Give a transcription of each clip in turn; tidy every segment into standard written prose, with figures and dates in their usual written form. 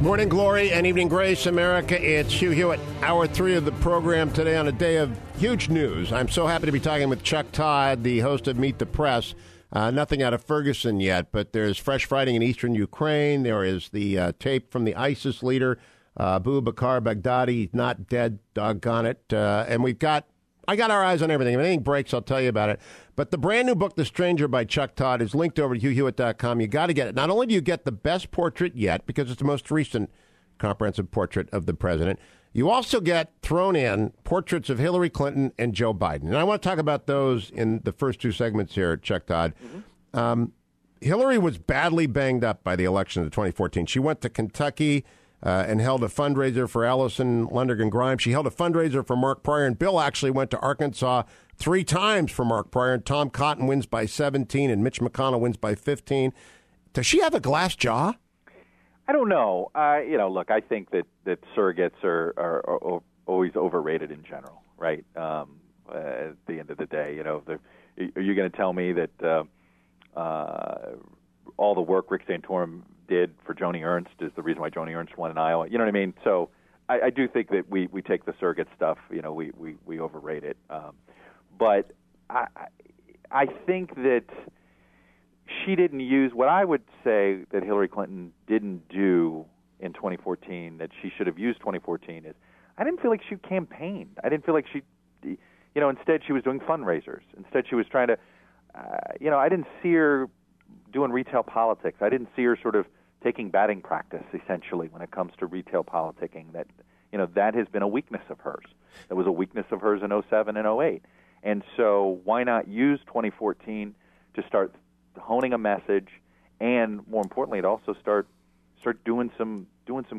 Morning Glory and Evening Grace, America. It's Hugh Hewitt, hour 3 of the program today on a day of huge news. I'm so happy to be talking with Chuck Todd, the host of Meet the Press. Nothing out of Ferguson yet, but there's fresh fighting in eastern Ukraine. There is the tape from the ISIS leader, Abu Bakr Baghdadi, not dead, doggone it. And I got our eyes on everything. If anything breaks, I'll tell you about it. But the brand new book, The Stranger by Chuck Todd, is linked over to HughHewitt.com. You got to get it. Not only do you get the best portrait yet, because it's the most recent comprehensive portrait of the president, you also get thrown in portraits of Hillary Clinton and Joe Biden. And I want to talk about those in the first two segments here, Chuck Todd. Mm-hmm. Hillary was badly banged up by the election of 2014. She went to Kentucky and held a fundraiser for Allison Lundergan Grimes. She held a fundraiser for Mark Pryor, and Bill actually went to Arkansas 3 times for Mark Pryor, and Tom Cotton wins by 17, and Mitch McConnell wins by 15. Does she have a glass jaw? I don't know. Look, I think that surrogates are always overrated in general, right? At the end of the day, are you going to tell me that all the work Rick Santorum did for Joni Ernst is the reason why Joni Ernst won in Iowa? You know what I mean? So I do think that we take the surrogate stuff, we overrate it. But I think that she didn't use what I would say that Hillary Clinton didn't do in 2014 that she should have used 2014 is I didn't feel like she campaigned. I didn't feel like she, instead she was doing fundraisers. Instead she was trying to, I didn't see her doing retail politics. I didn't see her sort of taking batting practice, essentially, when it comes to retail politicking. That has been a weakness of hers. That was a weakness of hers in 07 and 08. And so why not use 2014 to start honing a message, and more importantly, to also start doing some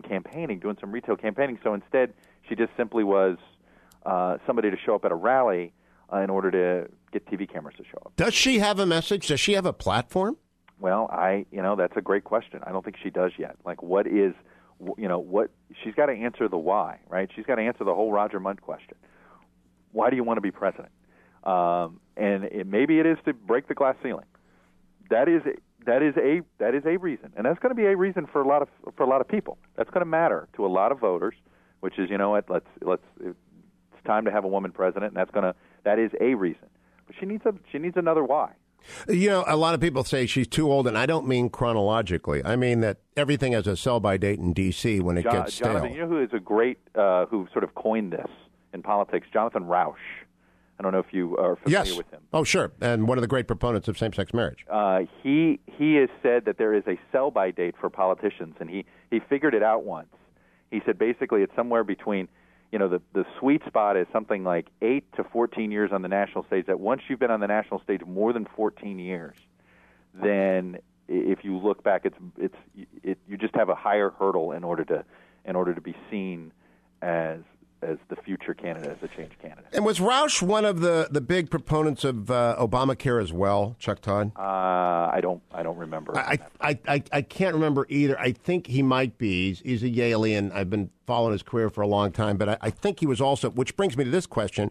campaigning, doing some retail campaigning. So instead, she just simply was somebody to show up at a rally in order to get TV cameras to show up. Does she have a message? Does she have a platform? Well, that's a great question. I don't think she does yet. Like, what she's got to answer the why, right? She's got to answer the whole Roger Mudd question. Why do you want to be president? Maybe it is to break the glass ceiling. That is a reason, and that's going to be a reason for a lot of people. That's going to matter to a lot of voters. Which is, it's time to have a woman president, and that is a reason. But she needs another why. A lot of people say she's too old, and I don't mean chronologically. I mean that everything has a sell-by date in D.C. when it gets stale. Jonathan, you know who is a great, who sort of coined this in politics? Jonathan Rauch. I don't know if you are familiar with him. Oh, sure, and one of the great proponents of same-sex marriage. He has said that there is a sell-by date for politicians, and he figured it out once. He said basically it's somewhere between, the sweet spot is something like 8 to 14 years on the national stage. That once you've been on the national stage more than 14 years, then if you look back, you just have a higher hurdle in order to be seen as the future candidate, as a change candidate. And was Rauch one of the big proponents of Obamacare as well, Chuck Todd? I don't remember. I can't remember either. I think he might be. He's a Yalean. I've been following his career for a long time, but I think he was also, which brings me to this question.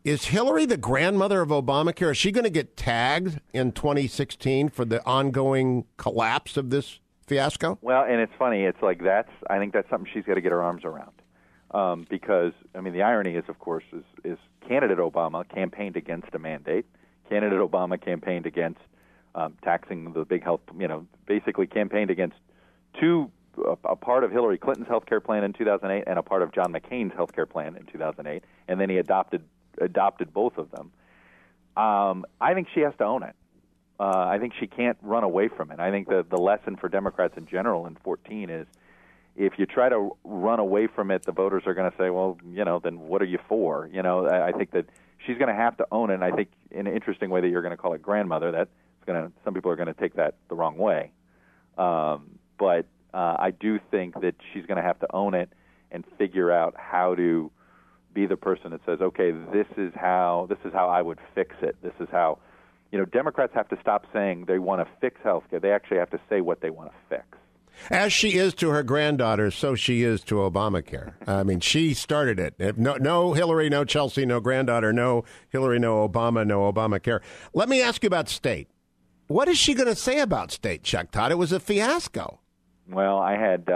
Is Hillary the grandmother of Obamacare? Is she going to get tagged in 2016 for the ongoing collapse of this fiasco? Well, and it's funny. It's like I think that's something she's got to get her arms around. Because, the irony is, of course, is candidate Obama campaigned against a mandate. Candidate Obama campaigned against taxing the big health, basically campaigned against a part of Hillary Clinton's health care plan in 2008 and a part of John McCain's health care plan in 2008, and then he adopted both of them. I think she has to own it. I think she can't run away from it. I think the lesson for Democrats in general in 2014 is, if you try to run away from it, the voters are going to say, well, then what are you for? I think that she's going to have to own it, and I think in an interesting way that you're going to call it grandmother, some people are going to take that the wrong way. But I do think that she's going to have to own it and figure out how to be the person that says, okay, this is how I would fix it. This is how, Democrats have to stop saying they want to fix health care. They actually have to say what they want to fix. As she is to her granddaughter, so she is to Obamacare. She started it. No Hillary, no Chelsea, no granddaughter, no Hillary, no Obama, no Obamacare. Let me ask you about state. What is she going to say about state, Chuck Todd? It was a fiasco. Well, I had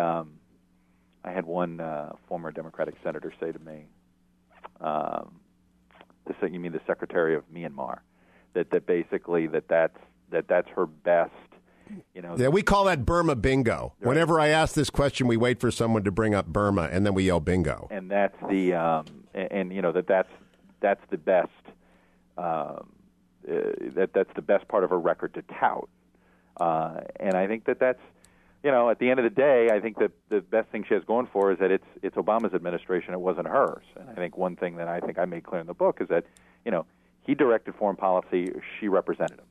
I had one former Democratic senator say to me, you mean the Secretary of Myanmar, that basically that's her best. Yeah, we call that Burma bingo. Right. Whenever I ask this question, we wait for someone to bring up Burma, and then we yell bingo. And that's the that's the best that's the best part of her record to tout. And I think that's at the end of the day, I think that the best thing she has going for her is that it's Obama's administration. It wasn't hers. And I think one thing that I think I made clear in the book is that he directed foreign policy. She represented him.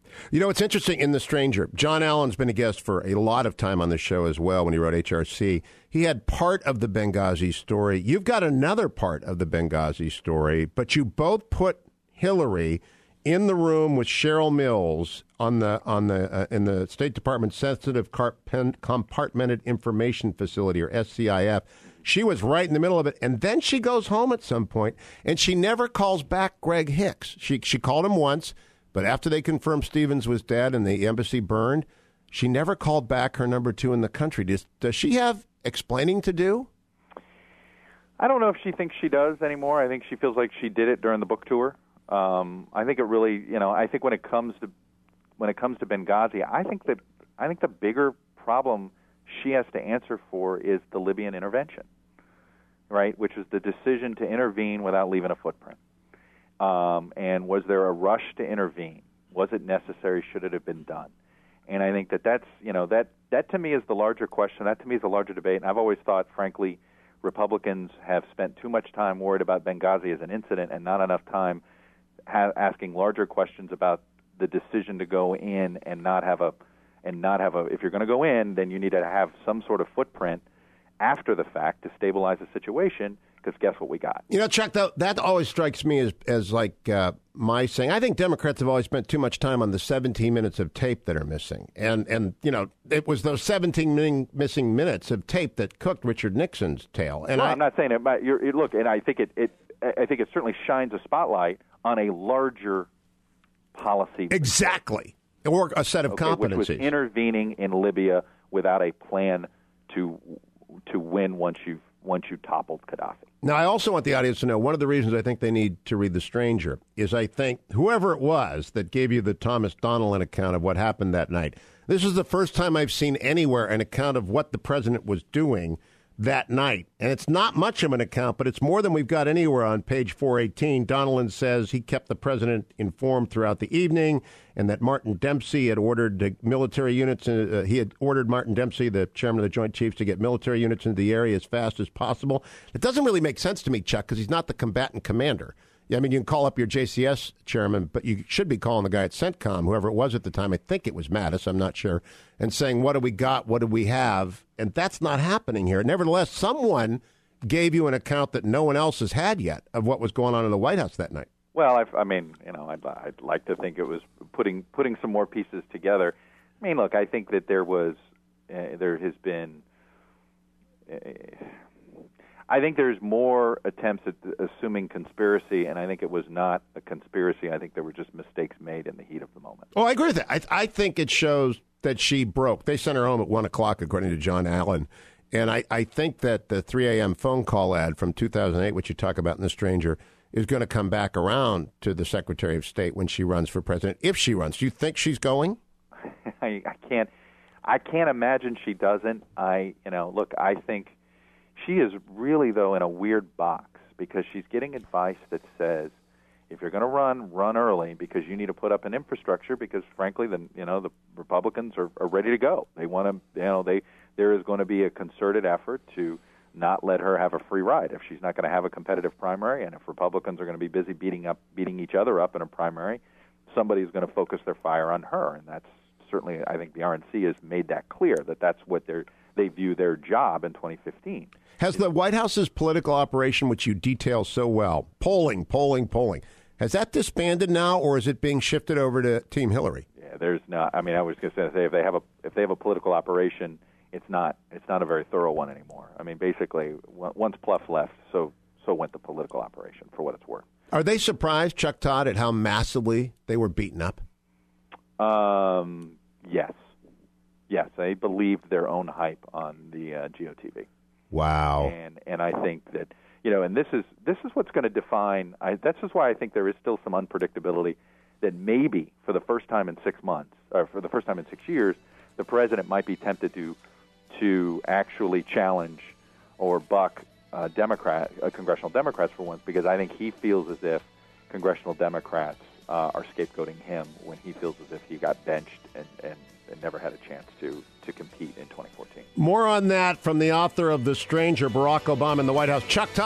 It's interesting in The Stranger. John Allen's been a guest for a lot of time on the show as well when he wrote HRC. He had part of the Benghazi story. You've got another part of the Benghazi story, but you both put Hillary in the room with Cheryl Mills in the State Department's Sensitive Compartmented Information Facility, or SCIF. She was right in the middle of it, and then she goes home at some point, and she never calls back Greg Hicks. She called him once, but after they confirmed Stevens was dead and the embassy burned, she never called back her number two in the country. Does she have explaining to do? I don't know if she thinks she does anymore. I think she feels like she did it during the book tour. I think it really, I think when it comes to Benghazi, I think the bigger problem she has to answer for is the Libyan intervention, right? Which is the decision to intervene without leaving a footprint. And was there a rush to intervene? Was it necessary? Should it have been done? And I think that's that to me is the larger question. That to me is the larger debate. And I've always thought, frankly, Republicans have spent too much time worried about Benghazi as an incident and not enough time asking larger questions about the decision to go in and not have a. If you're going to go in, then you need to have some sort of footprint after the fact to stabilize the situation, because guess what we got? Chuck, that always strikes me as like my saying. I think Democrats have always spent too much time on the 17 minutes of tape that are missing. And it was those 17 missing minutes of tape that cooked Richard Nixon's tail. And I'm not saying it, but look, and I think it certainly shines a spotlight on a larger policy. Exactly. Or a set of competencies. Which was intervening in Libya without a plan to win once you toppled Gaddafi. Now, I also want the audience to know one of the reasons I think they need to read The Stranger is I think whoever it was that gave you the Thomas Donnellan account of what happened that night, this is the first time I've seen anywhere an account of what the president was doing that night. And it's not much of an account, but it's more than we've got anywhere on page 418. Donnellan says he kept the president informed throughout the evening and that Martin Dempsey had ordered the military units. He had ordered Martin Dempsey, the chairman of the Joint Chiefs, to get military units into the area as fast as possible. It doesn't really make sense to me, Chuck, because he's not the combatant commander. I mean, you can call up your JCS chairman, but you should be calling the guy at CENTCOM, whoever it was at the time. I think it was Mattis, I'm not sure, and saying, what do we got? What do we have? And that's not happening here. Nevertheless, someone gave you an account that no one else has had yet of what was going on in the White House that night. Well, I'd like to think it was putting some more pieces together. I mean, look, I think that there has been. I think there's more attempts at assuming conspiracy, and I think it was not a conspiracy. I think there were just mistakes made in the heat of the moment. Oh, I agree with that. I think it shows that she broke. They sent her home at 1 o'clock, according to John Allen. And I think that the 3 a.m. phone call ad from 2008, which you talk about in The Stranger, is going to come back around to the Secretary of State when she runs for president, if she runs. Do you think she's going? I can't imagine she doesn't. Look, I think she is really, though, in a weird box because she's getting advice that says, if you're going to run early because you need to put up an infrastructure because, frankly, the Republicans are ready to go. They want to, there is going to be a concerted effort to not let her have a free ride if she's not going to have a competitive primary, and if Republicans are going to be busy beating each other up in a primary, somebody's going to focus their fire on her, and that's certainly, I think the RNC has made that clear that that's what they view their job in 2015. Has the White House's political operation, which you detail so well, polling, has that disbanded now, or is it being shifted over to Team Hillary? Yeah, there's not. I mean, I was going to say if they have a political operation, it's not a very thorough one anymore. I mean, basically, once Pluff left, so went the political operation, for what it's worth. Are they surprised, Chuck Todd, at how massively they were beaten up? Yes, they believed their own hype on the GOTV. Wow. And I think that, and this is what's going to define. This is why I think there is still some unpredictability. That maybe for the first time in 6 months, or for the first time in 6 years, the president might be tempted to actually challenge or buck congressional Democrats for once, because I think he feels as if congressional Democrats are scapegoating him when he feels as if he got benched and never had a chance to compete in 2014. More on that from the author of The Stranger, Barack Obama in the White House, Chuck Todd.